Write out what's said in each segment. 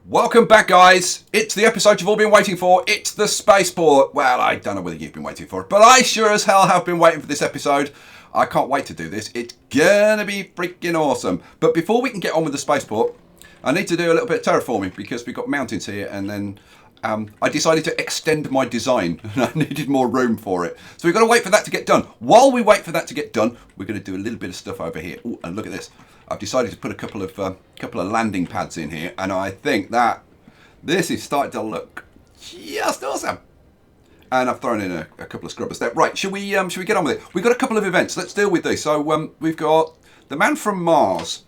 Welcome back, guys. It's the episode you've all been waiting for. It's the Spaceport. Well, I don't know whether you've been waiting for it, but I sure as hell have been waiting for this episode. I can't wait to do this. It's gonna be freaking awesome. But before we can get on with the Spaceport, I need to do a little bit of terraforming because we've got mountains here, and then I decided to extend my design and I needed more room for it. So we've got to wait for that to get done. While we wait for that to get done, we're going to do a little bit of stuff over here. Ooh, and look at this. I've decided to put a couple of landing pads in here, and I think that this is starting to look just awesome. And I've thrown in a couple of scrubbers there. Right, should we get on with it? We've got a couple of events. Let's deal with these. So we've got the man from Mars.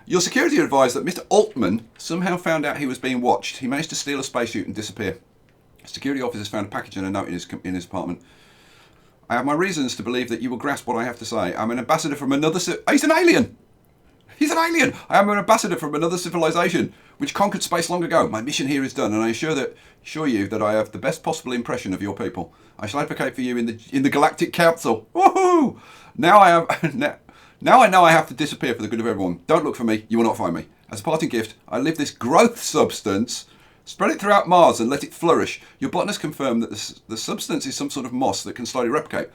Your security advised that Mr. Altman somehow found out he was being watched. He managed to steal a spacesuit and disappear. Security officers found a package and a note in his apartment. I have my reasons to believe that you will grasp what I have to say. I'm an ambassador from another... he's an alien! He's an alien! I am an ambassador from another civilization which conquered space long ago. My mission here is done, and I assure you that I have the best possible impression of your people. I shall advocate for you in the Galactic Council. Woohoo! Now I know I have to disappear for the good of everyone. Don't look for me. You will not find me. As a parting gift, I leave this growth substance. Spread it throughout Mars and let it flourish. Your botanist confirmed that the substance is some sort of moss that can slowly replicate.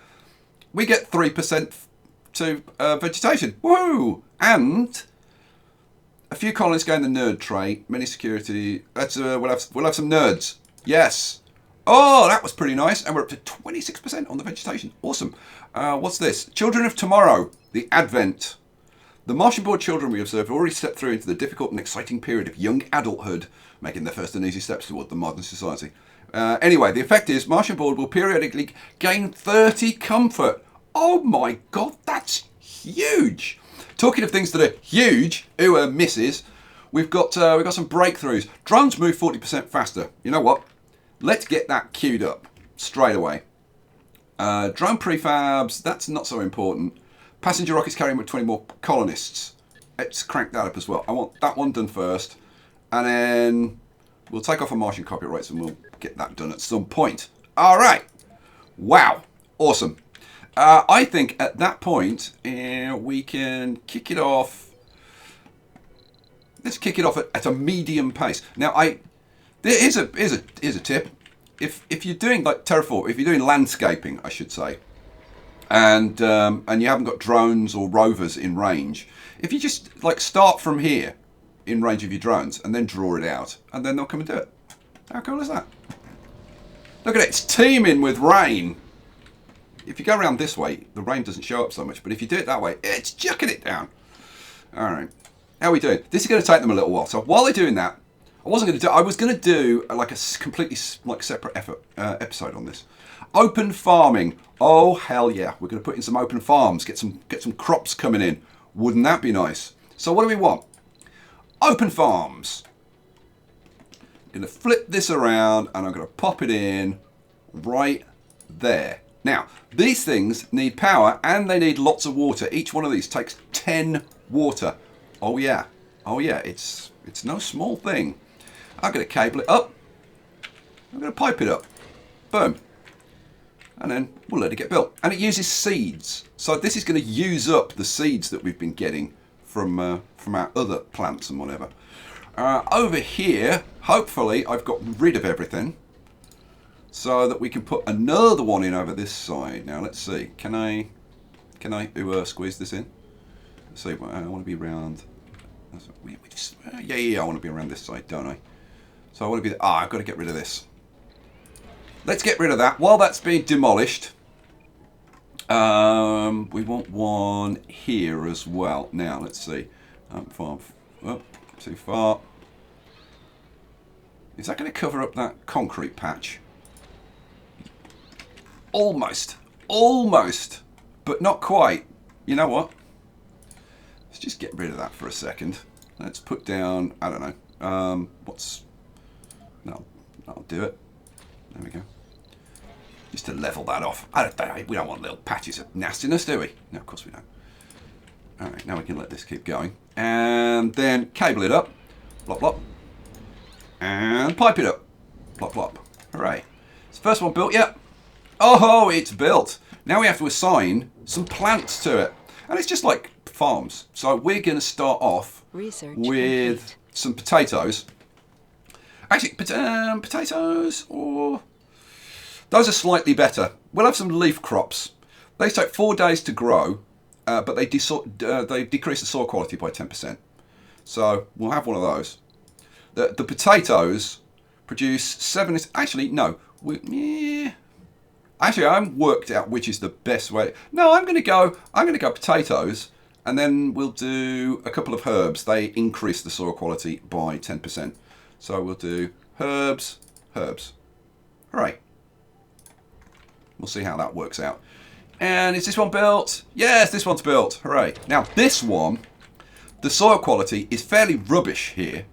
We get 3% to vegetation. Woohoo! And a few colonists gain the nerd trait. Many security. We'll have some nerds. Yes. Oh, that was pretty nice. And we're up to 26% on the vegetation. Awesome. What's this? Children of Tomorrow. The Advent. The Martian board children we observed already stepped through into the difficult and exciting period of young adulthood, making their first and easy steps toward the modern society. Anyway, the effect is Martian board will periodically gain 30 comfort. Oh my god, that's huge. Talking of things that are huge, misses, we've got some breakthroughs. Drones move 40% faster. You know what? Let's get that queued up straight away. Drone prefabs, that's not so important. Passenger rockets carrying 20 more colonists. Let's crank that up as well. I want that one done first. And then we'll take off our Martian copyrights and we'll get that done at some point. All right. Wow. Awesome. I think at that point, we can kick it off. Let's kick it off at a medium pace. Now, here's a tip. If you're doing like terraform, if you're doing landscaping, I should say, and you haven't got drones or rovers in range, if you just like start from here in range of your drones and then draw it out, and then they'll come and do it. How cool is that? Look at it, it's teeming with rain. If you go around this way, the rain doesn't show up so much, but if you do it that way, it's chucking it down. All right, how are we doing? This is going to take them a little while. So while they're doing that, I was going to do like a completely like separate episode on this. Open farming. Oh hell yeah, we're going to put in some open farms, get some crops coming in. Wouldn't that be nice? So what do we want? Open farms. I'm going to flip this around and I'm going to pop it in right there. Now, these things need power and they need lots of water. Each one of these takes 10 water. Oh yeah. Oh yeah, it's no small thing. I'm going to cable it up. I'm going to pipe it up. Boom. And then we'll let it get built. And it uses seeds. So this is going to use up the seeds that we've been getting from our other plants and whatever. Over here, hopefully I've got rid of everything, so that we can put another one in over this side. Now let's see. Can I squeeze this in? Let's see. I want to be around. Yeah. I want to be around this side, don't I? So I want to be. I've got to get rid of this. Let's get rid of that while that's being demolished. We want one here as well. Now let's see. Too far. Is that going to cover up that concrete patch? Almost, but not quite. You know what? Let's just get rid of that for a second. Let's put down, I don't know, that'll do it. There we go. Just to level that off. We don't want little patches of nastiness, do we? No, of course we don't. All right, now we can let this keep going. And then cable it up. Blop, blop. And pipe it up. Blop, blop. Hooray. It's the first one built yet. Oh, it's built. Now we have to assign some plants to it. And it's just like farms. So we're going to start off with some potatoes. Actually, potatoes, or... Those are slightly better. We'll have some leaf crops. They take 4 days to grow, but they decrease the soil quality by 10%. So we'll have one of those. The potatoes produce 7... Actually, no. Actually, I haven't worked out which is the best way. No, I'm going to go potatoes, and then we'll do a couple of herbs. They increase the soil quality by 10%. So we'll do herbs. Hooray. We'll see how that works out. And is this one built? Yes, this one's built. Hooray. Now, this one, the soil quality is fairly rubbish here,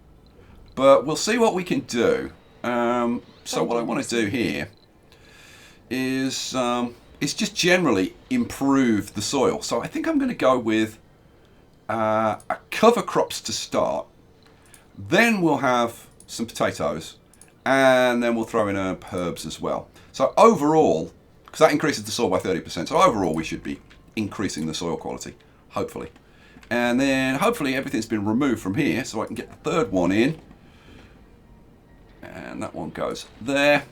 but we'll see what we can do. So what I want to do here is just generally improve the soil. So I think I'm going to go with a cover crops to start. Then we'll have some potatoes, and then we'll throw in herbs as well. So overall, because that increases the soil by 30%, so overall we should be increasing the soil quality, hopefully. And then hopefully everything's been removed from here, so I can get the third one in. And that one goes there.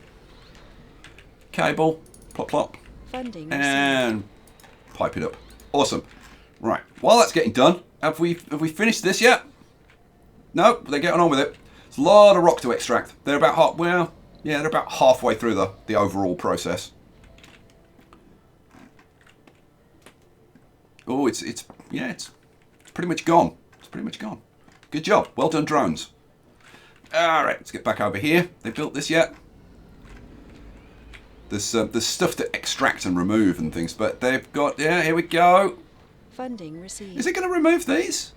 Cable, plop plop, Funding and pipe it up. Awesome. Right, while that's getting done, have we finished this yet? No, they're getting on with it. It's a lot of rock to extract. They're about they're about halfway through the overall process. Oh, it's pretty much gone. It's pretty much gone. Good job. Well done, drones. All right, let's get back over here. They built this yet? There's stuff to extract and remove and things, but they've got, yeah, here we go. Funding received. Is it going to remove these?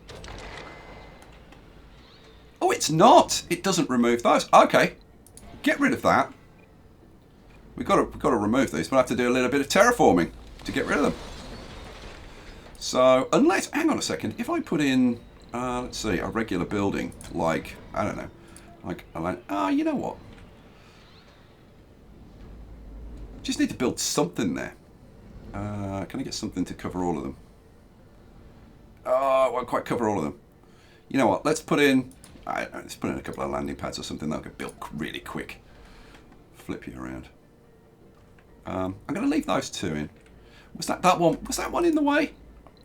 Oh, it's not. It doesn't remove those. Okay, get rid of that. We've got to remove these. We'll have to do a little bit of terraforming to get rid of them. So, unless, hang on a second, if I put in, let's see, a regular building, like, I don't know, like, you know what? Just need to build something there. Can I get something to cover all of them? Oh, it won't quite cover all of them. You know what? Let's put in, let's put in a couple of landing pads or something that'll get built really quick. Flip you around. I'm going to leave those two in. Was that one? Was that one in the way?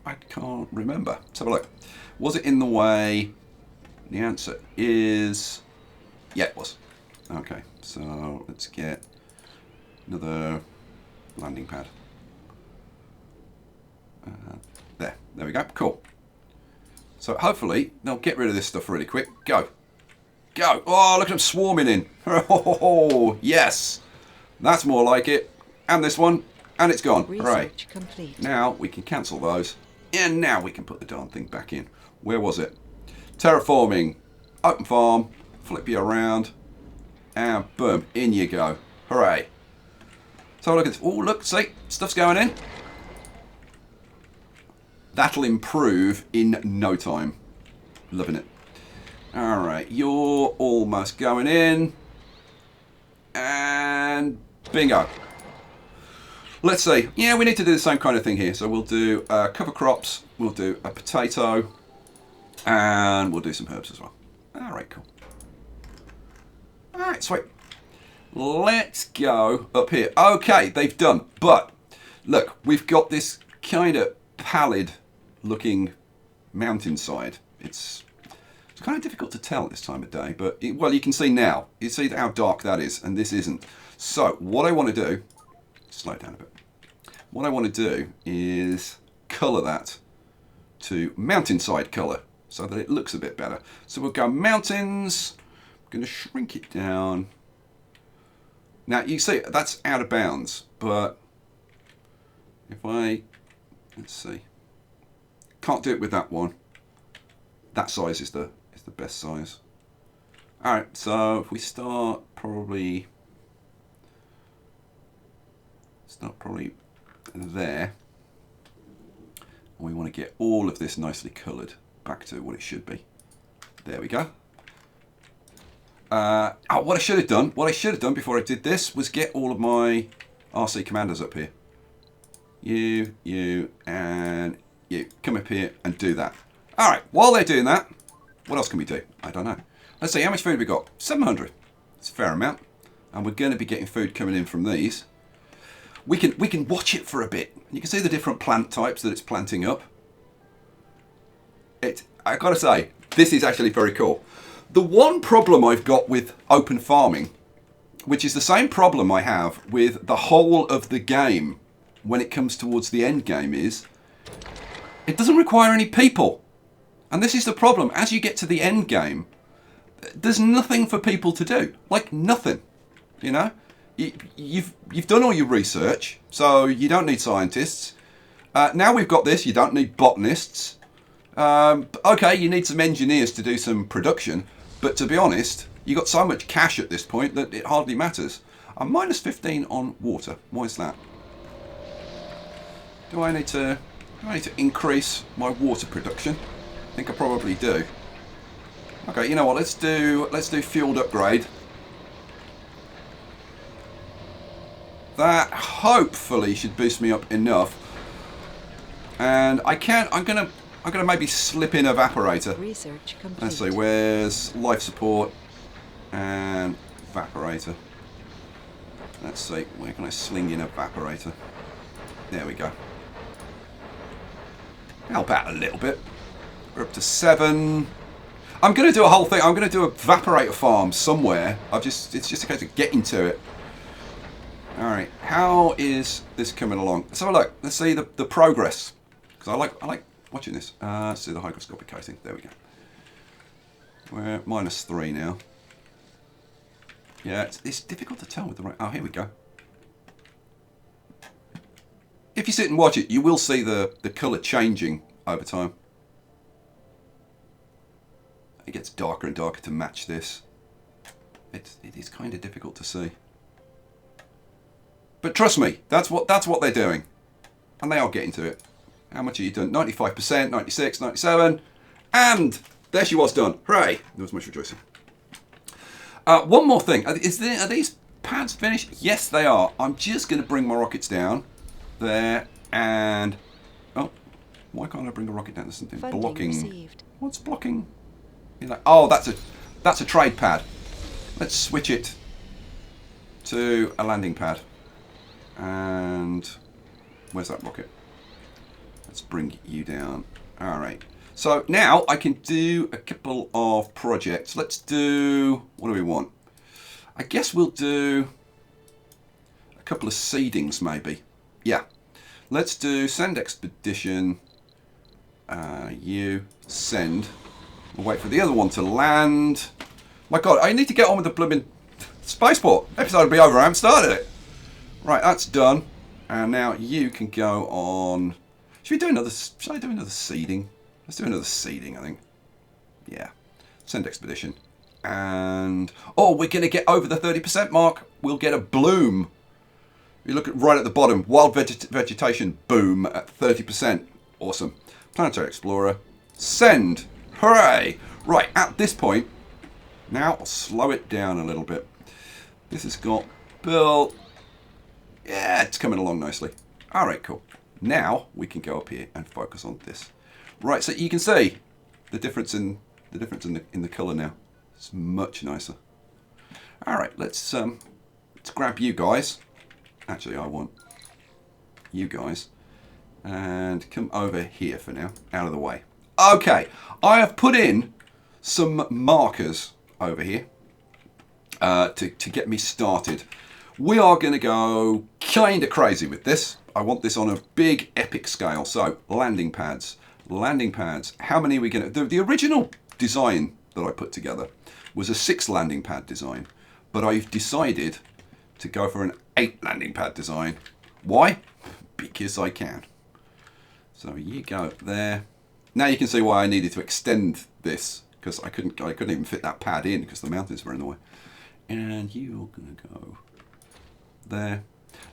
I can't remember. Let's have a look. Was it in the way? The answer is, yeah, it was. Okay, so let's get another landing pad. There we go. Cool. So hopefully they'll get rid of this stuff really quick. Go. Oh, look at them swarming in. Oh, yes. That's more like it. And this one. And it's gone. Right. Now we can cancel those. And now we can put the darn thing back in. Where was it? Terraforming. Open farm. Flip you around. And boom. In you go. Hooray. So look at this. Oh, look. See? Stuff's going in. That'll improve in no time. Loving it. Alright. You're almost going in. And bingo. Let's see. Yeah, we need to do the same kind of thing here. So we'll do cover crops. We'll do a potato. And we'll do some herbs as well. Alright, cool. Alright, sweet. Let's go up here. Okay, they've done. But, look, we've got this kind of pallid looking mountainside. It's kind of difficult to tell at this time of day. But, well, you can see now. You see how dark that is. And this isn't. So, what I want to do... Slow down a bit. What I want to do is colour that to mountainside colour so that it looks a bit better. So we'll go mountains. I'm going to shrink it down. Now you see that's out of bounds, but if I, let's see, can't do it with that one. That size is the best size. All right, so if we start probably there. And we want to get all of this nicely coloured back to what it should be. There we go. What I should have done before I did this was get all of my RC commanders up here. You, and you. Come up here and do that. Alright, while they're doing that, what else can we do? I don't know. Let's see, how much food we got? 700. It's a fair amount. And we're going to be getting food coming in from these. We can watch it for a bit. You can see the different plant types that it's planting up. I gotta say, this is actually very cool. The one problem I've got with open farming, which is the same problem I have with the whole of the game when it comes towards the end game, is it doesn't require any people. And this is the problem. As you get to the end game, there's nothing for people to do. Like, nothing. You know? You've done all your research, so you don't need scientists. Now we've got this, you don't need botanists. Okay, you need some engineers to do some production, but to be honest, you got so much cash at this point that it hardly matters. I'm minus 15 on water. Why is that? Do I need to increase my water production? I think I probably do. Okay, you know what? Let's do field upgrade. That hopefully should boost me up enough. And I'm gonna maybe slip in evaporator. Research complete. Let's see, where's life support and evaporator? Let's see, where can I sling in evaporator? There we go. Help out a little bit. We're up to 7. I'm going to do a whole thing. I'm going to do a evaporator farm somewhere. It's just a case of getting to it. All right, how is this coming along? Let's have a look. Let's see the progress, because I like watching this. Let's see the hygroscopic coating. There we go. We're at minus 3 now. Yeah, it's difficult to tell with the right. Oh, here we go. If you sit and watch it, you will see the colour changing over time. It gets darker and darker to match this. It is kind of difficult to see. But trust me, that's what they're doing. And they are getting to it. How much are you done? 95%, 96, 97. And there she was done. Hooray. There was much rejoicing. One more thing. Are these pads finished? Yes, they are. I'm just going to bring my rockets down. There. And... oh, why can't I bring the rocket down? There's something Funding blocking. Received. What's blocking? Oh, that's a trade pad. Let's switch it to a landing pad. And where's that rocket? Let's bring you down. All right. So now I can do a couple of projects. Let's do, what do we want? I guess we'll do a couple of seedings maybe. Yeah. Let's do send expedition. You send. We'll wait for the other one to land. My God, I need to get on with the blooming spaceport. Episode will be over. I haven't started it. Right, that's done. And now you can go on. Should I do another seeding? Let's do another seeding, I think. Yeah. Send expedition. And oh, we're going to get over the 30% mark. We'll get a bloom. You look at right at the bottom. Wild vegetation boom at 30%. Awesome. Planetary Explorer. Send. Hooray. Right, at this point, now I'll slow it down a little bit. This has got built. Yeah, it's coming along nicely. All right, cool. Now we can go up here and focus on this. Right, so you can see the difference in the color now. It's much nicer. All right, let's grab you guys. Actually, I want you guys, and come over here for now, out of the way. Okay, I have put in some markers over here to get me started. We are going to go kind of crazy with this. I want this on a big epic scale. So landing pads. How many are we going to... The original design that I put together was a 6 landing pad design. But I've decided to go for an 8 landing pad design. Why? Because I can. So you go there. Now you can see why I needed to extend this, because I couldn't even fit that pad in because the mountains were in the way. And you're gonna go there.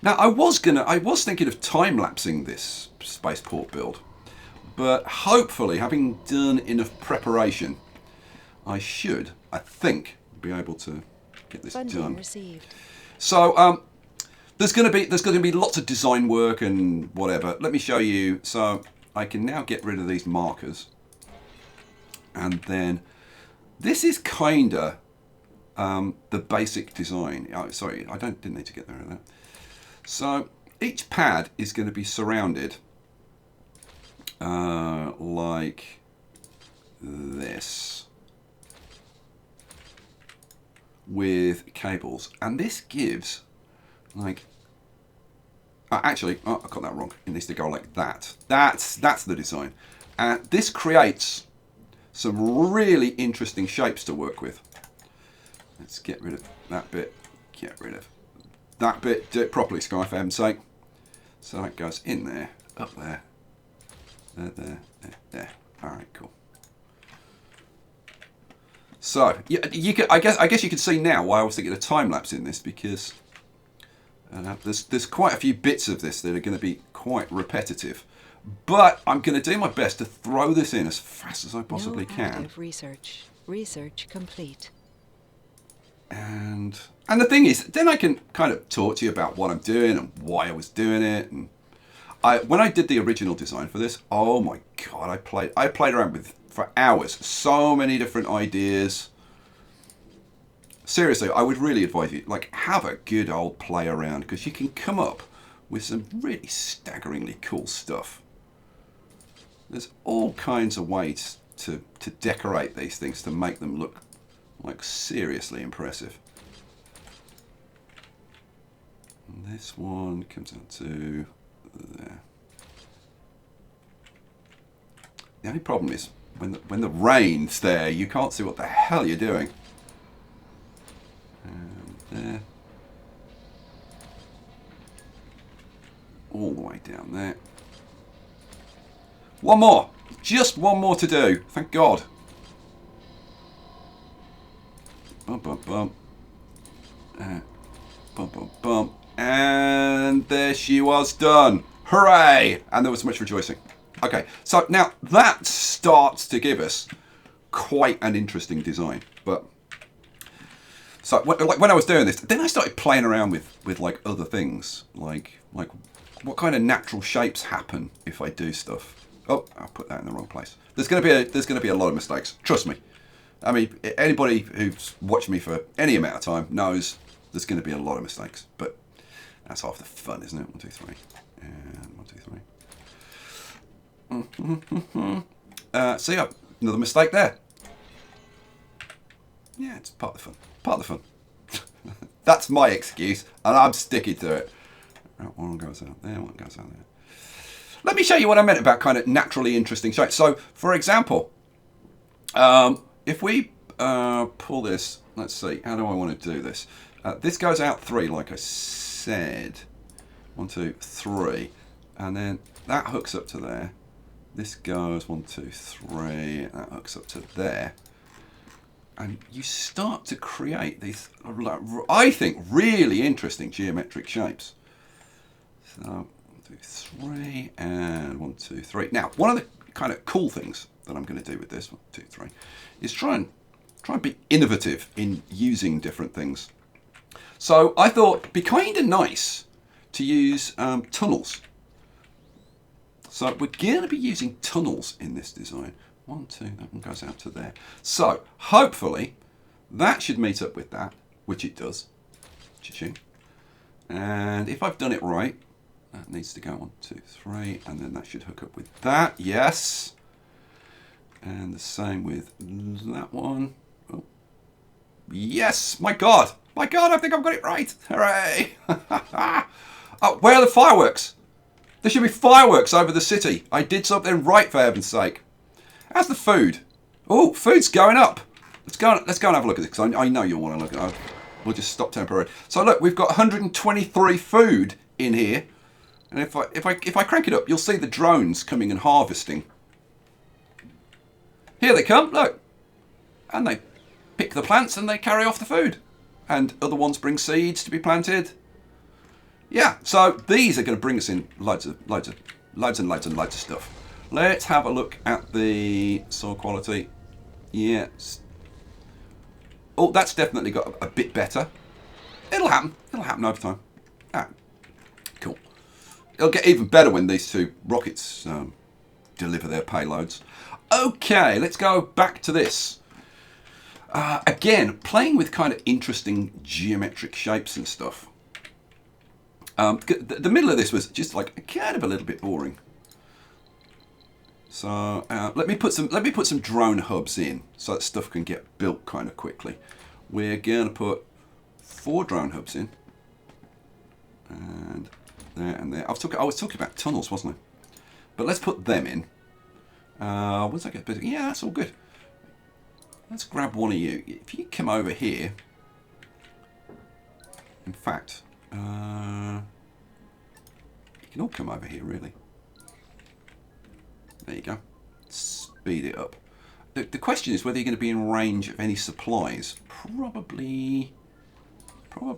Now I was thinking of time-lapsing this spaceport build, but hopefully, having done enough preparation, I think, be able to get this Funding done. Received. So there's going to be lots of design work and whatever. Let me show you. So I can now get rid of these markers, and then this is kinda the basic design. Oh, sorry, I didn't need to get rid of that. So each pad is going to be surrounded like this with cables, and this gives like actually I got that wrong. It needs to go like that. That's the design, and this creates some really interesting shapes to work with. Let's get rid of that bit. Get rid of that bit. Do it properly, Sky, for heaven's sake. So that goes in there, up there, there. All right, cool. So you can, I guess you can see now why I was thinking a time lapse in this, because there's quite a few bits of this that are going to be quite repetitive. But I'm going to do my best to throw this in as fast as I possibly can. Research. Research complete. And the thing is, then I can kind of talk to you about what I'm doing and why I was doing it. And when I did the original design for this, oh my god, I played around with for hours. So many different ideas. Seriously, I would really advise you, like, have a good old play around, because you can come up with some really staggeringly cool stuff. There's all kinds of ways to decorate these things to make them look like seriously impressive. And this one comes out to there. The only problem is when the rain's there, you can't see what the hell you're doing. And there. All the way down there. One more. Just one more to do. Thank God. Bump, bump, bump. Bump, bump, bump. And there she was, done. Hooray! And there was much rejoicing. Okay, so now that starts to give us quite an interesting design. But so when I was doing this, then I started playing around with like other things, like what kind of natural shapes happen if I do stuff. Oh, I put that in the wrong place. There's going to be a lot of mistakes. Trust me. I mean, anybody who's watched me for any amount of time knows there's going to be a lot of mistakes. But that's half the fun, isn't it? 1, 2, 3, and 1, 2, 3. See, another mistake there. Yeah, it's part of the fun. Part of the fun. That's my excuse, and I'm sticking to it. One goes out there, one goes out there. Let me show you what I meant about kind of naturally interesting shapes. So, for example, if we pull this, let's see, how do I want to do this? This goes out 3, like I said. 1, 2, 3. And then that hooks up to there. This goes 1, 2, 3. That hooks up to there. And you start to create these, I think, really interesting geometric shapes. So, 1, 2, 3, and 1, 2, 3. Now, one of the kind of cool things that I'm going to do with this 1, 2, 3 is try and be innovative in using different things. So I thought it'd be kind of nice to use tunnels. So we're going to be using tunnels in this design. 1, 2, that one goes out to there. So hopefully that should meet up with that, which it does. Cha-ching. And if I've done it right, that needs to go 1, 2, 3, and then that should hook up with that. Yes. And the same with that one. Oh. Yes, my God, I think I've got it right. Hooray! Oh, where are the fireworks? There should be fireworks over the city. I did something right, for heaven's sake. How's the food? Oh, food's going up. Let's go and have a look at this, because I know you'll want to look at it. We'll just stop temporarily. So look, we've got 123 food in here. And if I crank it up, you'll see the drones coming and harvesting. Here they come, look. And they pick the plants and they carry off the food. And other ones bring seeds to be planted. Yeah, so these are going to bring us in loads and loads of stuff. Let's have a look at the soil quality. Yes. Oh, that's definitely got a bit better. It'll happen. It'll happen over time. Ah, cool. It'll get even better when these two rockets deliver their payloads. Okay, let's go back to this. Again, playing with kind of interesting geometric shapes and stuff. The middle of this was just like kind of a little bit boring. So let me put some drone hubs in so that stuff can get built kind of quickly. We're gonna put 4 drone hubs in, and there and there. I was talking about tunnels, wasn't I? But let's put them in. Once I get busy, yeah, that's all good. Let's grab one of you. If you come over here, in fact, you can all come over here, really. There you go. Speed it up. The question is whether you're going to be in range of any supplies. Probably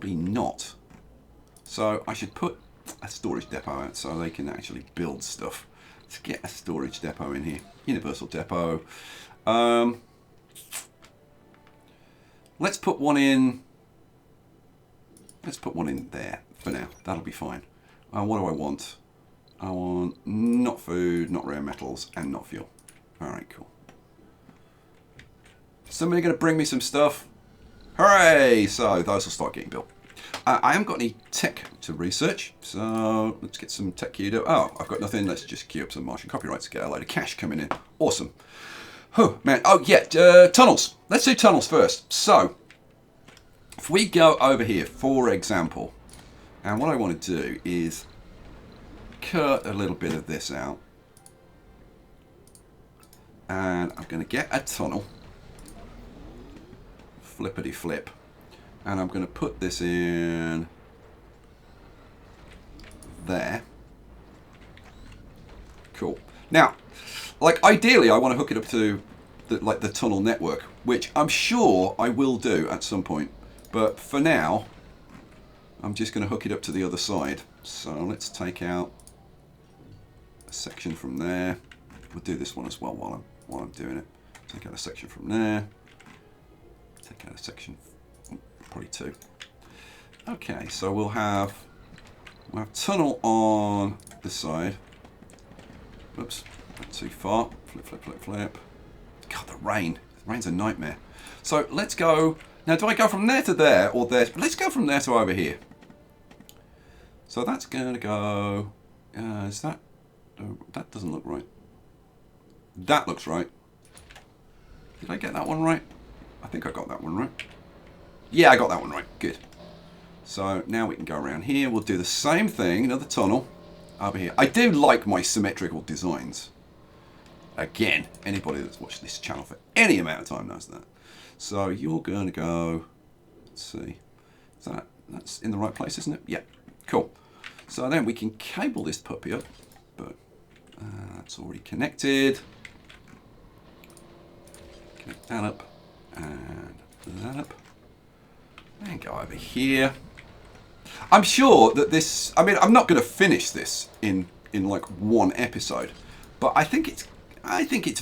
not. So I should put a storage depot out so they can actually build stuff. Let's get a storage depot in here. Universal depot. Let's put one in. Let's put one in there for now. That'll be fine. What do I want? I want not food, not rare metals, and not fuel. Alright, cool. Somebody going to bring me some stuff? Hooray! So those will start getting built. I haven't got any tech to research, so let's get some tech queued up. Oh, I've got nothing. Let's just queue up some Martian copyrights to get a load of cash coming in. Awesome. Oh, man. Oh, yeah. Tunnels. Let's do tunnels first. So, if we go over here, for example, and what I want to do is cut a little bit of this out, and I'm going to get a tunnel, flippity flip, and I'm going to put this in there. Cool. Now, like ideally I want to hook it up to the tunnel network, which I'm sure I will do at some point, but for now I'm just going to hook it up to the other side. So let's take out a section from there. We'll do this one as well while I'm doing it. Take out a section from there. Take out a section, probably 2. Okay, so we'll have tunnel on this side. Oops, not too far. Flip, flip, flip, flip. God, the rain. The rain's a nightmare. So let's go. Now, do I go from there to there or there? Let's go from there to over here. So that's going to go. Is that? Oh, that doesn't look right. That looks right. Did I get that one right? I think I got that one right. Yeah, I got that one right. Good. So now we can go around here. We'll do the same thing. Another tunnel over here. I do like my symmetrical designs. Again, anybody that's watched this channel for any amount of time knows that. So you're going to go. Let's see. That's in the right place, isn't it? Yeah. Cool. So then we can cable this puppy up, but that's already connected. Connect that up and that up. And go over here. I'm sure that this, I mean, I'm not going to finish this in like one episode, but I think it's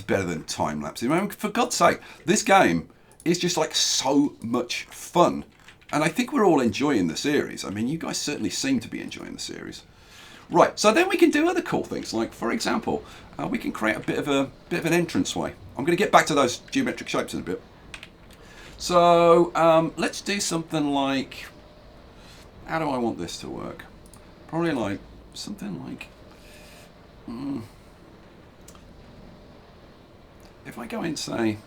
better than time lapse. I mean, for God's sake, this game is just like so much fun, and I think we're all enjoying the series. I mean, you guys certainly seem to be enjoying the series. Right, so then we can do other cool things, like for example, we can create a bit of an entranceway. I'm going to get back to those geometric shapes in a bit. So let's do something like, how do I want this to work? Probably like something like, if I go in, say,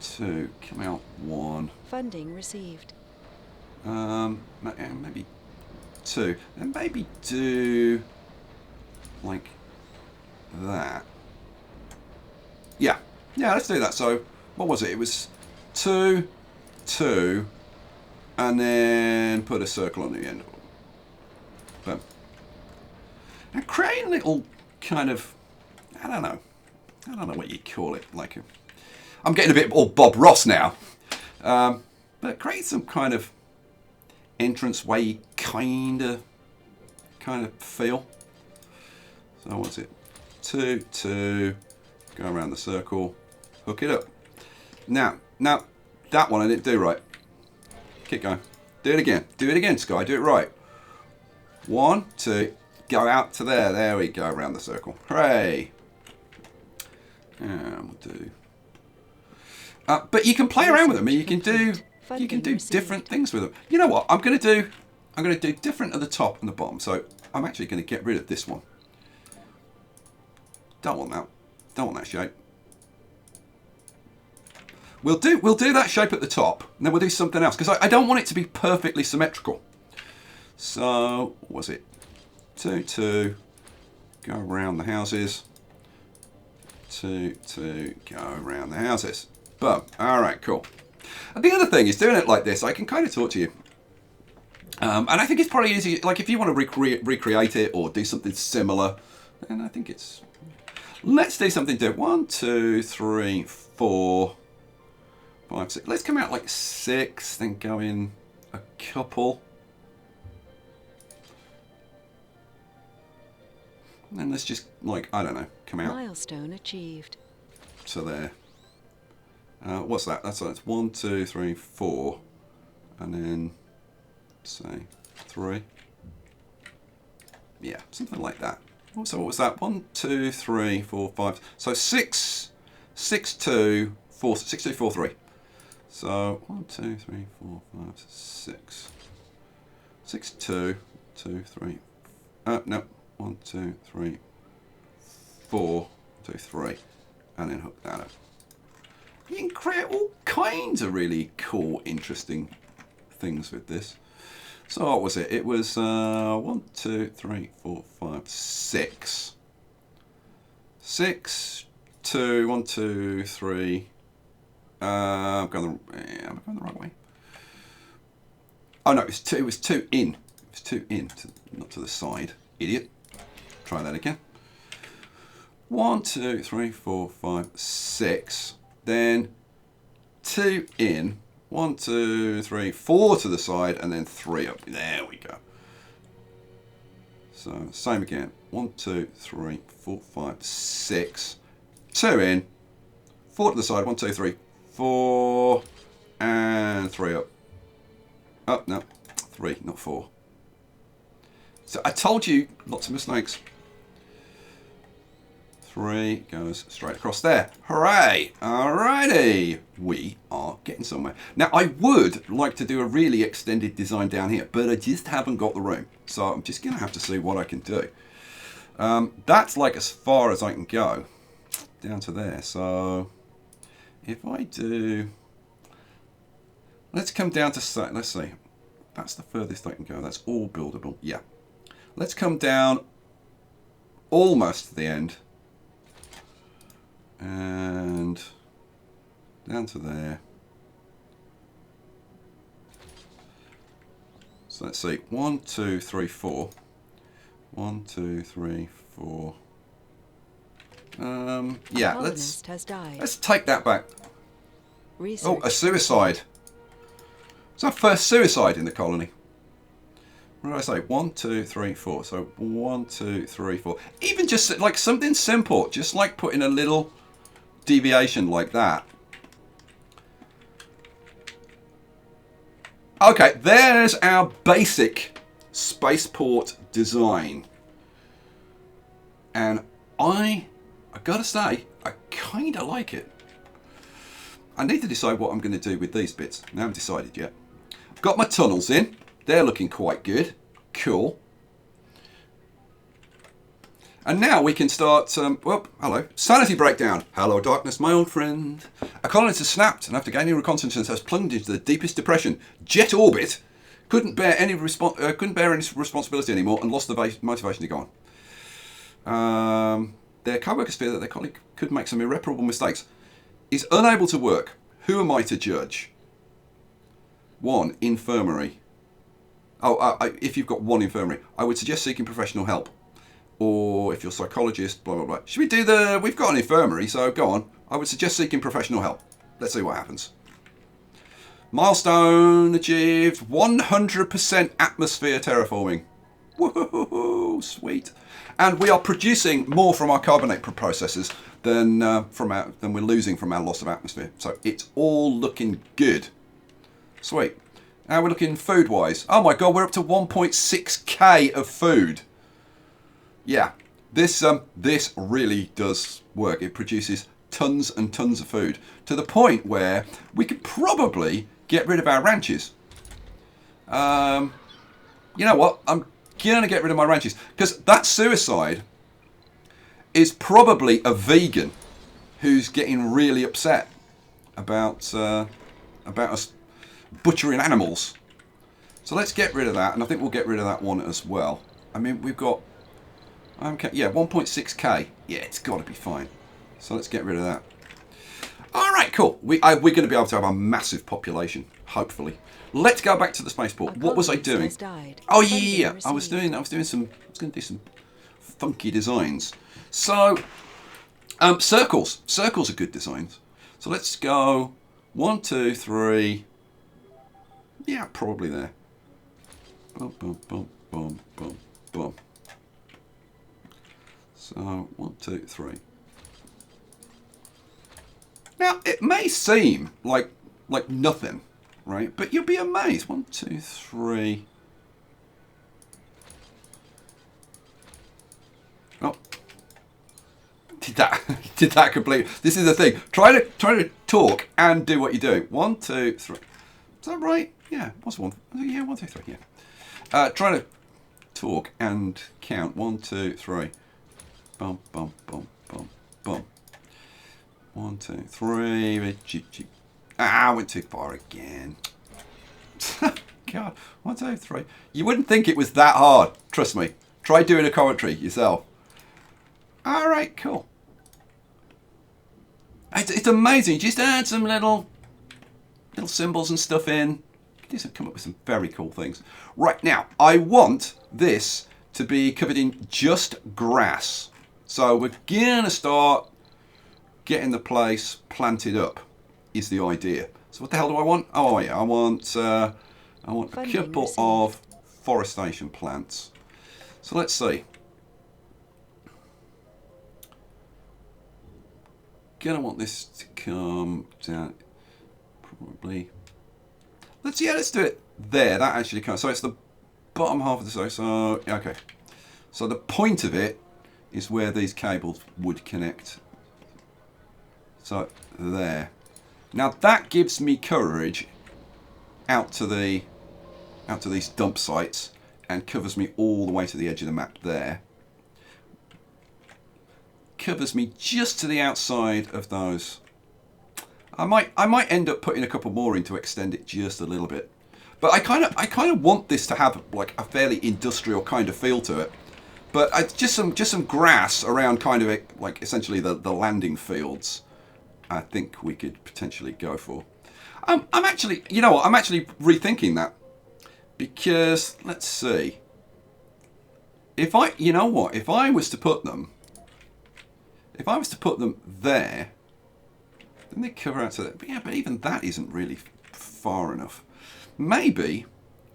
2, come out 1. Funding received. Maybe 2, and maybe do like that. Yeah, let's do that. So what was it? It was 2, 2, and then put a circle on the end. Boom. And create a little kind of, I don't know what you call it. Like I'm getting a bit all Bob Ross now, but create some kind of entranceway kind of feel. So what's it? 2, 2. Go around the circle, hook it up. Now that one I didn't do right. Keep going. Do it again, Sky. Do it right. 1, 2. Go out to there. There we go. Around the circle. Hooray! And we'll do. But you can play around with them, and you Research can do complete. you can do Funding different received. things with them. You know what? I'm going to do different at the top and the bottom. So I'm actually going to get rid of this one. Don't want that. Don't want that shape. We'll do that shape at the top, and then we'll do something else because I don't want it to be perfectly symmetrical. So what was it? 2, 2, go around the houses. 2, 2, go around the houses. Boom. All right, cool. And the other thing is doing it like this, I can kind of talk to you. And I think it's probably easy, like if you want to recreate it or do something similar, then I think it's... Let's do something different. 1, 2, 3, 4, 5, 6. Let's come out like 6, then go in a couple. And then let's just, like, I don't know, come out Milestone achieved. to there. What's that? That's 1, 2, 3, 4. And then, say, 3. Yeah, something like that. So what was that? 1, 2, 3, 4, 5. So 6, 6, 2, 4, 6, 2, 4, 3. So 1, 2, 3, 4, 5, 6. 6, 2, 2, 3. No. 1, 2, 3, 4, 2, 3. And then hook that up. You can create all kinds of really cool, interesting things with this. So what was it? It was 1, 2, 3, 4, 5, 6. 6, 2, 1, 2, 3. I'm going the right way. Oh no, it was 2. It was 2 in. It was 2 in, not to the side. Idiot. Try that again. 1, 2, 3, 4, 5, 6. Then 2 in. 1, 2, 3, 4 to the side, and then 3 up. There we go. So same again. 1, 2, 3, 4, 5, 6. 2 in. 4 to the side. 1, 2, 3, 4, and 3 up. Oh no, 3, not 4. So I told you, lots of mistakes. 3 goes straight across there. Hooray! Alrighty! We are getting somewhere. Now, I would like to do a really extended design down here, but I just haven't got the room. So I'm just going to have to see what I can do. That's like as far as I can go. Down to there. So if I do... Let's come down to... Let's see. That's the furthest I can go. That's all buildable. Yeah. Let's come down almost to the end. And down to there. So let's see. 1, 2, 3, 4. 1, 2, 3, 4. Yeah, let's take that back. Oh, a suicide. It's our first suicide in the colony. What did I say? 1, 2, 3, 4. So 1, 2, 3, 4. Even just like something simple, just like putting a little deviation like that. Okay, there's our basic spaceport design. And I gotta say, I kind of like it. I need to decide what I'm going to do with these bits. I haven't decided yet. I've got my tunnels in. They're looking quite good. Cool. And now we can start, well, hello. Sanity breakdown. Hello, darkness, my old friend. A colonist has snapped and after gaining reconnaissance has plunged into the deepest depression. Jet orbit. Couldn't bear any responsibility anymore and lost the motivation to go on. Their co-workers fear that their colleague could make some irreparable mistakes. Is unable to work. Who am I to judge? 1, infirmary. Oh, if you've got 1 infirmary, I would suggest seeking professional help. Or if you're a psychologist, blah, blah, blah. Should we do the... We've got an infirmary, so go on. I would suggest seeking professional help. Let's see what happens. Milestone achieved. 100% atmosphere terraforming. Woohoo! Sweet. And we are producing more from our carbonate processes than we're losing from our loss of atmosphere. So it's all looking good. Sweet. Now we're looking food-wise. Oh my god, we're up to 1.6k of food. Yeah, this really does work. It produces tons and tons of food to the point where we could probably get rid of our ranches. You know what? I'm going to get rid of my ranches because that suicide is probably a vegan who's getting really upset about us butchering animals. So let's get rid of that, and I think we'll get rid of that one as well. I mean, we've got, yeah, 1.6k. Yeah, it's got to be fine. So let's get rid of that. All right, cool. We're going to be able to have a massive population, hopefully. Let's go back to the spaceport. What was I doing? Oh yeah, I was going to do some funky designs. So, circles. Circles are good designs. So let's go 1, 2, 3. Yeah, probably there. Boom, boom, boom, boom, boom, boom. So 1, 2, 3. Now it may seem like nothing, right? But you'll be amazed. 1, 2, 3. Oh, did that completely? This is the thing. Try to talk and do what you're doing. 1, 2, 3. Is that right? Yeah, what's 1? Yeah, 1, 2, 3. Yeah. Try to talk and count. 1, 2, 3. Bum, bum, bum, bum, bum. 1, 2, 3. Ah, I went too far again. God, 1, 2, 3. You wouldn't think it was that hard. Trust me. Try doing a commentary yourself. All right, cool. It's amazing. You just add some little symbols and stuff in. You can come up with some very cool things. Right now, I want this to be covered in just grass. So we're gonna start getting the place planted up. Is the idea. So what the hell do I want? Oh yeah, I want a couple of forestation plants. So let's see. Gonna want this to come down, probably. Let's do it there. That actually comes. So it's the bottom half of the so okay. So the point of it is where these cables would connect. So there. Now that gives me courage out to these dump sites and covers me all the way to the edge of the map there. Covers me just to the outside of those. I might end up putting a couple more in to extend it just a little bit. But I kind of want this to have like a fairly industrial kind of feel to it. But just some grass around kind of it, like essentially the landing fields. I think we could potentially go for. I'm actually, you know what? I'm actually rethinking that because let's see. If I was to put them there, then they cover out to that. But yeah, but even that isn't really far enough. Maybe.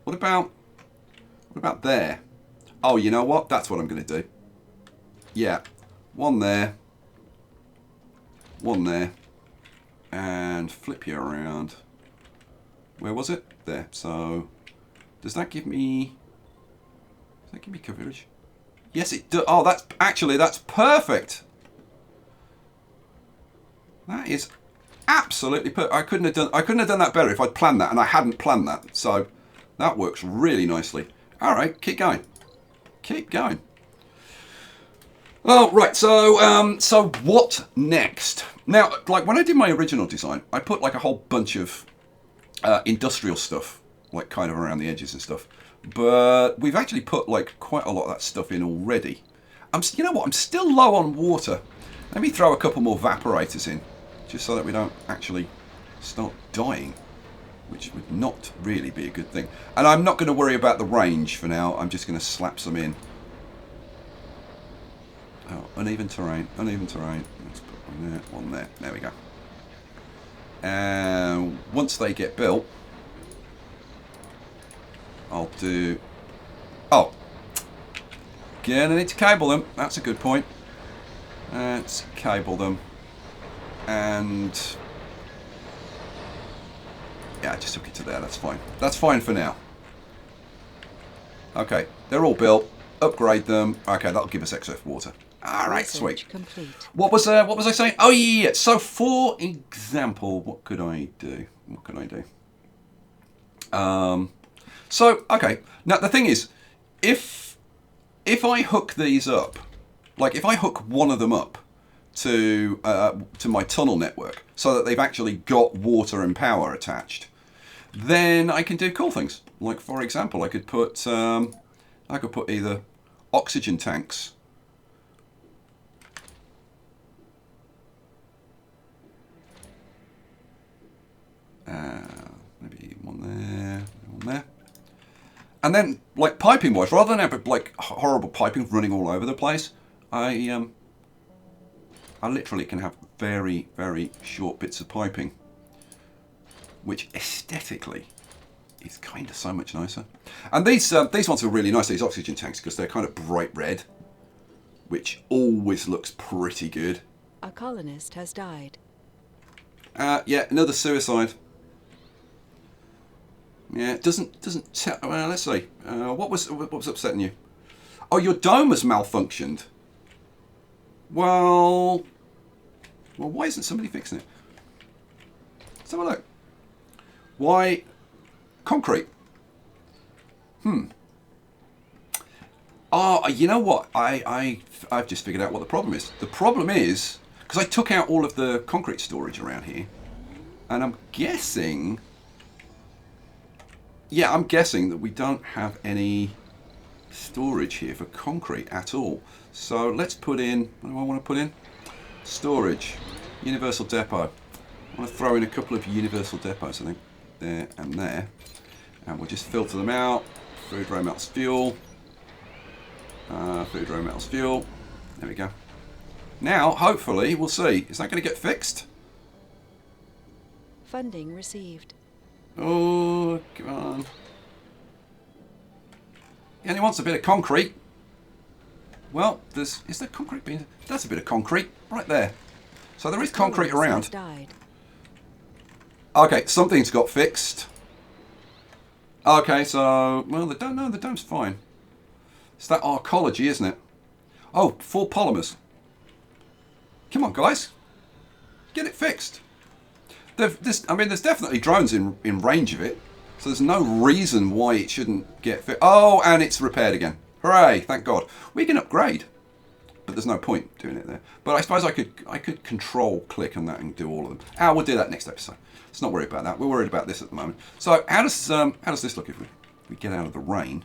What about there? Oh, you know what? That's what I'm going to do. Yeah, one there, and flip you around. Where was it? There. So, does that give me coverage? Yes, it does. Oh, that's perfect. That is absolutely perfect. I couldn't have done that better if I'd planned that, and I hadn't planned that. So that works really nicely. All right, keep going. Keep going. Oh, right. So what next? Now, like when I did my original design, I put like a whole bunch of industrial stuff, like kind of around the edges and stuff. But we've actually put like quite a lot of that stuff in already. You know what? I'm still low on water. Let me throw a couple more evaporators in, just so that we don't actually start dying, which would not really be a good thing. And I'm not going to worry about the range for now. I'm just going to slap some in. Oh, uneven terrain, uneven terrain. Let's put one there, one there. There we go. And once they get built, I'll do... Oh, gonna need to cable them. That's a good point. Let's cable them. And... yeah, I just took it to there. That's fine. That's fine for now. Okay, they're all built. Upgrade them. Okay, that'll give us excess water. All right, Research sweet. complete. What was I saying? Oh yeah. So for example, what could I do? What can I do? So okay. Now the thing is, if I hook these up, like if I hook one of them up to my tunnel network, so that they've actually got water and power attached, then I can do cool things. Like for example, I could put either oxygen tanks. Maybe one there. And then, like piping wise, rather than have like horrible piping running all over the place, I literally can have very, very short bits of piping, which aesthetically is kind of so much nicer. And these ones are really nice, these oxygen tanks, because they're kind of bright red, which always looks pretty good. A colonist has died. Yeah, another suicide. Yeah, it doesn't tell. Well, let's see. What was upsetting you? Oh, your dome has malfunctioned. Well, why isn't somebody fixing it? Let's have a look. Why concrete? Oh, you know what? I've just figured out what the problem is. The problem is because I took out all of the concrete storage around here, and I'm guessing. Yeah, I'm guessing that we don't have any storage here for concrete at all. So let's put in, what do I want to put in? Storage, universal depot. I want to throw in a couple of universal depots, I think, there and there. And we'll just filter them out. Food, raw metals, fuel. Food, raw metals, fuel. There we go. Now, hopefully, we'll see. Is that going to get fixed? Funding received. Oh, come on. He only wants a bit of concrete. Well, is there concrete being... That's a bit of concrete right there. So there is concrete around. Died. Okay, something's got fixed. Okay, so... Well, the dome's fine. It's that arcology, isn't it? Oh, 4 polymers. Come on, guys. Get it fixed. There's definitely drones in range of it, so there's no reason why it shouldn't get fit. Oh, and it's repaired again. Hooray! Thank God. We can upgrade, but there's no point doing it there. But I suppose I could control click on that and do all of them. We'll do that next episode. Let's not worry about that. We're worried about this at the moment. So how does this look if we get out of the rain?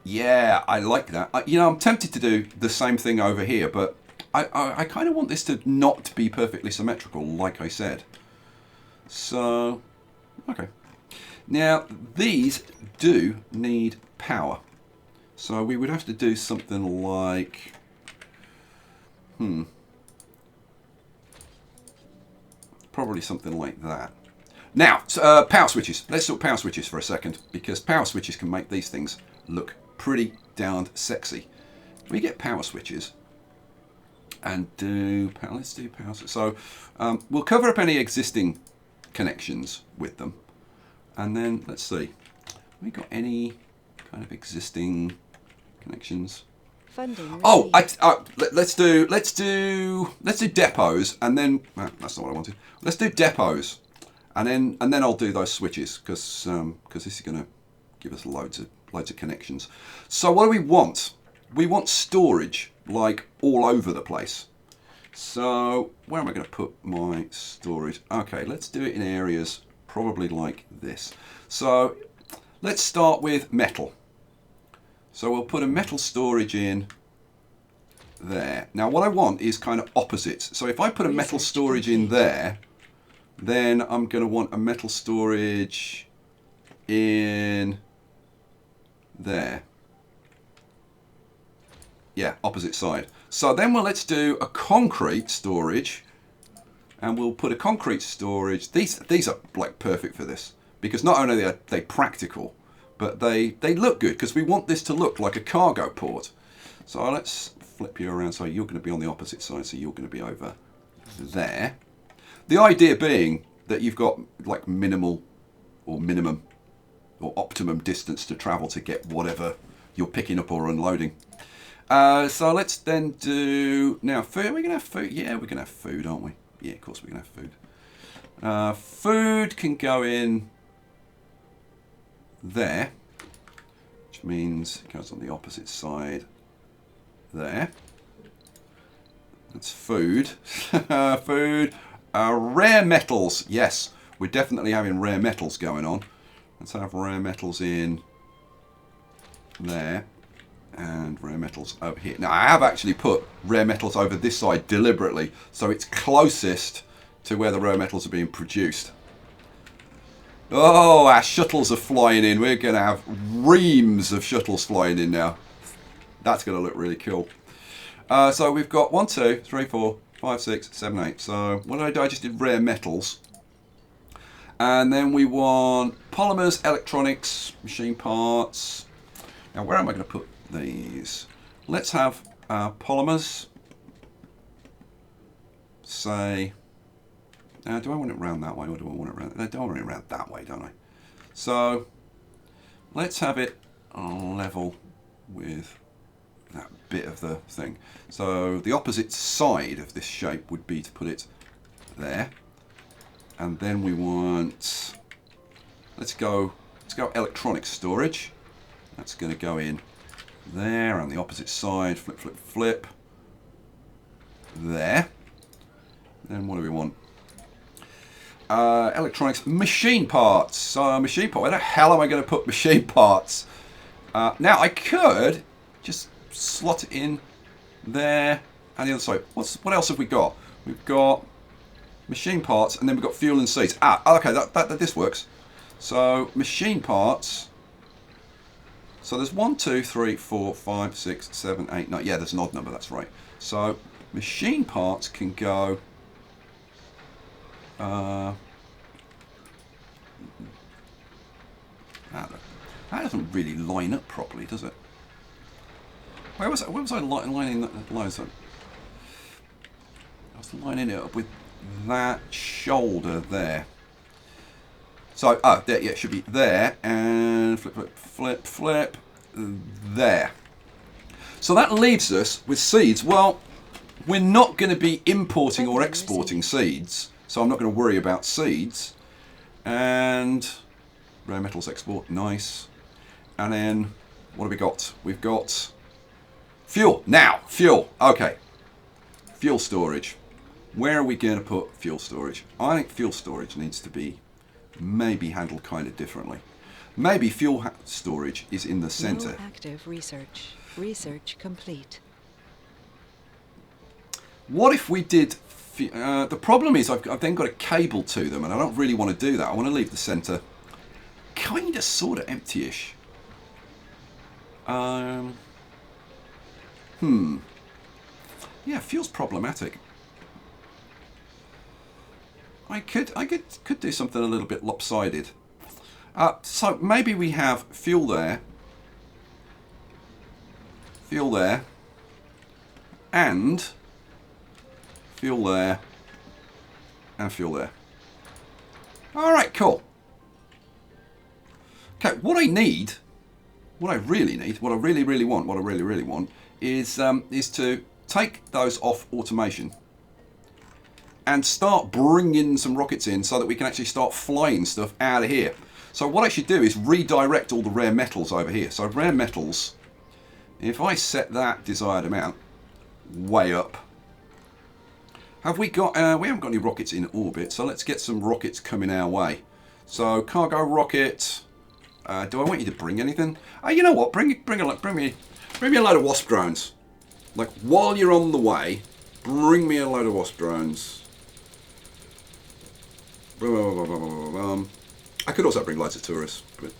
Yeah, I like that. I'm tempted to do the same thing over here, but I kind of want this to not be perfectly symmetrical, like I said. So, okay. Now, these do need power. So we would have to do something like... Probably something like that. Now, power switches. Let's talk power switches for a second, because power switches can make these things look pretty darned sexy. We get power switches... and let's do power. So we'll cover up any existing connections with them, and then let's see. Have we got any kind of existing connections? Funding. Oh, let's do depots, and then that's not what I wanted. Let's do depots, and then I'll do those switches because this is going to give us loads of connections. So what do we want? We want storage like all over the place. So where am I going to put my storage? Okay, let's do it in areas probably like this. So let's start with metal. So we'll put a metal storage in there. Now what I want is kind of opposites. So if I put a metal storage in there, then I'm going to want a metal storage in there. Yeah, opposite side. So then let's do a concrete storage, and we'll put a concrete storage. These are like perfect for this, because not only are they practical, but they look good, because we want this to look like a cargo port. So let's flip you around so you're going to be on the opposite side, so you're going to be over there. The idea being that you've got like minimal or minimum or optimum distance to travel to get whatever you're picking up or unloading. So let's then do now food. Are we gonna have food? Yeah, we're gonna have food, aren't we? Yeah, of course we're gonna have food. Food can go in there, which means it goes on the opposite side there. That's food. Food. Rare metals. Yes, we're definitely having rare metals going on. Let's have rare metals in there. And rare metals over here. Now, I have actually put rare metals over this side deliberately, so it's closest to where the rare metals are being produced. Oh, our shuttles are flying in. We're going to have reams of shuttles flying in now. That's going to look really cool. So we've got 1, 2, 3, 4, 5, 6, 7, 8. So what did I do? I just did rare metals. And then we want polymers, electronics, machine parts. Now, where am I going to put these? Let's have polymers. Say, do I want it round that way or do I want it round? I don't want it round that way, don't I? So let's have it on level with that bit of the thing. So the opposite side of this shape would be to put it there, and then we want. Let's go electronic storage. That's going to go in there, on the opposite side, flip, flip, flip. There. Then what do we want? Electronics, machine parts. So machine part. Where the hell am I going to put machine parts? Now I could just slot it in there and the other side. What else have we got? We've got machine parts, and then we've got fuel and seats. Okay, this works. So machine parts. So there's 1, 2, 3, 4, 5, 6, 7, 8, 9. Yeah, there's an odd number, that's right. So machine parts can go. That doesn't really line up properly, does it? Where was I lining that lines up? I was lining it up with that shoulder there. So, there, yeah, it should be there, and flip, flip, flip, flip, there. So that leaves us with seeds. Well, we're not going to be importing or exporting seeds, so I'm not going to worry about seeds. And rare metals export, nice. And then, what have we got? We've got fuel. Now, fuel. Okay. Fuel storage. Where are we going to put fuel storage? I think fuel storage needs to be maybe handled kind of differently. Maybe fuel storage is in the center. No active research. Research complete. What if we did... the problem is I've then got a cable to them, and I don't really want to do that. I want to leave the center kind of sort of empty-ish. Yeah, fuel's problematic. I could do something a little bit lopsided. So maybe we have fuel there, and fuel there, and fuel there. All right, cool. Okay, what I really need, what I really want is to take those off automation and start bringing some rockets in so that we can actually start flying stuff out of here. So what I should do is redirect all the rare metals over here. So rare metals, if I set that desired amount way up, have we got, we haven't got any rockets in orbit, so let's get some rockets coming our way. So cargo rocket, do I want you to bring anything? You know what, bring me a load of wasp drones. Like while you're on the way, bring me a load of wasp drones. I could also bring loads of tourists, but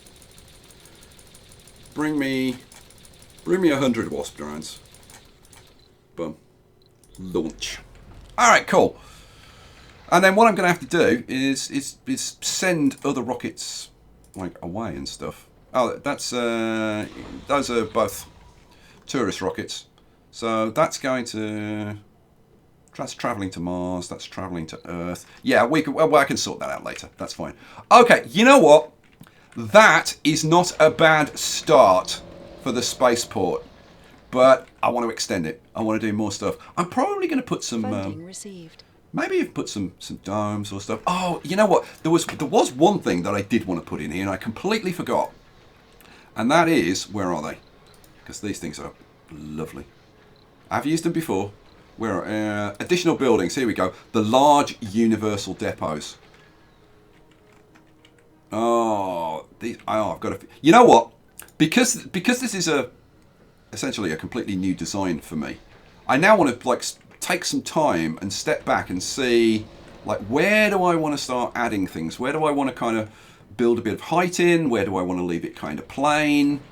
bring me 100 wasp drones. Boom. Launch. Alright, cool. And then what I'm going to have to do is send other rockets like away and stuff. Oh, that's those are both tourist rockets. So that's going to... That's travelling to Mars, that's travelling to Earth. Yeah, I can sort that out later. That's fine. Okay, you know what? That is not a bad start for the spaceport. But I want to extend it. I want to do more stuff. I'm probably going to put some... Funding received. maybe even put some domes or stuff. Oh, you know what? There was one thing that I did want to put in here, and I completely forgot. And that is... Where are they? Because these things are lovely. I've used them before. Where are... additional buildings. Here we go. The large universal depots. Oh, I've got to... You know what? Because this is essentially a completely new design for me, I now want to like take some time and step back and see like where do I want to start adding things? Where do I want to kind of build a bit of height in? Where do I want to leave it kind of plain?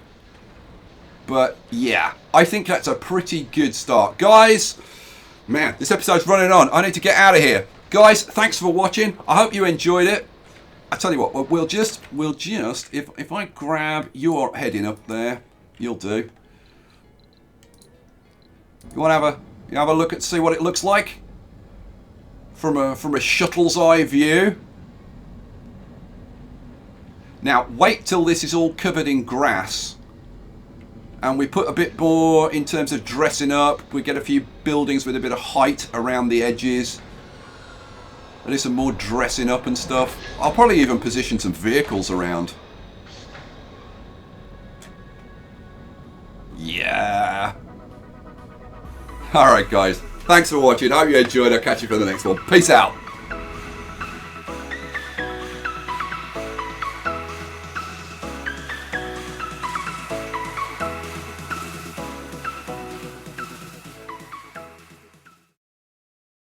But yeah, I think that's a pretty good start. Guys, man, this episode's running on. I need to get out of here. Guys, thanks for watching. I hope you enjoyed it. I tell you what, we'll just if I grab your heading up there, you'll do. You want to have a look at see what it looks like from a shuttle's eye view. Now wait till this is all covered in grass, and we put a bit more in terms of dressing up. We get a few buildings with a bit of height around the edges. There's some more dressing up and stuff. I'll probably even position some vehicles around. Yeah. Alright guys, thanks for watching. I hope you enjoyed. I'll catch you for the next one. Peace out.